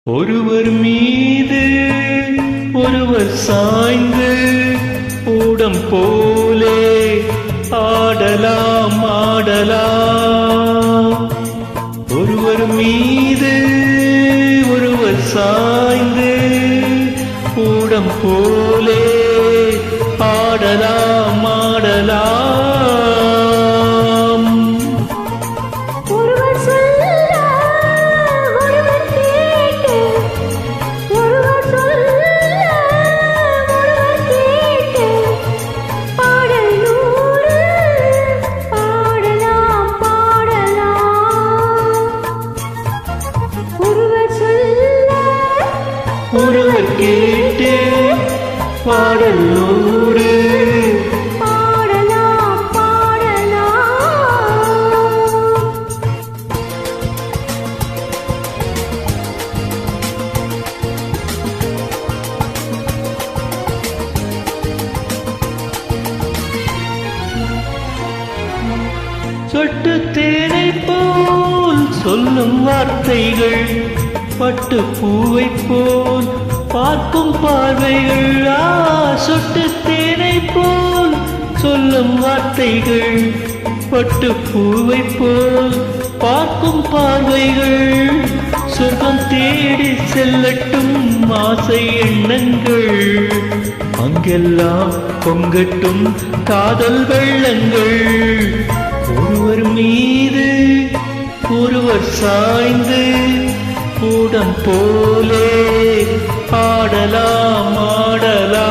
ஒருவர் மீது ஒருவர் சாய்ந்து ஊடம் போலே ஆடலாம் ஆடலாம். ஒருவர் மீது ஒருவர் சாய்ந்து ஊடம் போலே ஆடலாம் ஆடலாம். ஒருவர் கேட்டு பாடல் நூறு பாடலாம் பாடலாம். சொட்டு தேனை போல் சொல்லும் வார்த்தைகள், பட்டு பூவை போல் பார்க்கும் பார்வைகள். சொட்டு தேனை போல் சொல்லும் வார்த்தைகள், பட்டு பூவை போல் பார்க்கும் பார்வைகள். சொர்க்கம் தேடி செல்லட்டும் ஆசை எண்ணங்கள், அங்கெல்லாம் பொங்கட்டும் காதல் வெள்ளங்கள். ஒருவர் மீது ஒருவர் சாய்ந்து கூடம் போலே ஆடலாம் ஆடலாம்.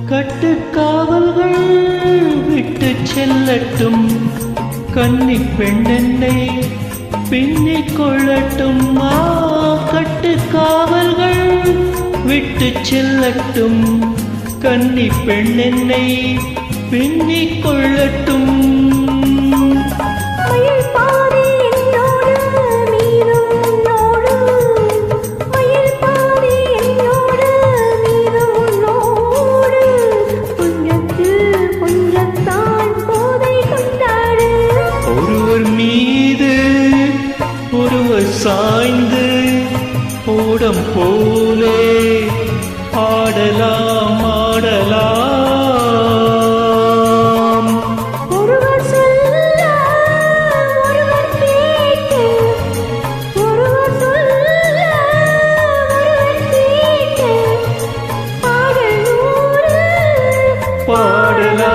கட்டுக்காவல்கள் விட்டு செல்லட்டும், கன்னி பெண்ணென்னை பின்னிக் கொள்ளட்டும். கட்டுக்காவல்கள் விட்டு செல்லட்டும், கன்னி பெண்ணென்னை பின்னிக் கொள்ளட்டும். ஒருவர் மீது ஒருவர் சாய்ந்து ஓடம் போலே ஆடலாம் ஆடலாம். ஒருவர் சொல்ல ஒருவர் கேட்டு, ஒருவர் சொல்ல ஒருவர் கேட்டு பாடல் நூறு பாடலாம்.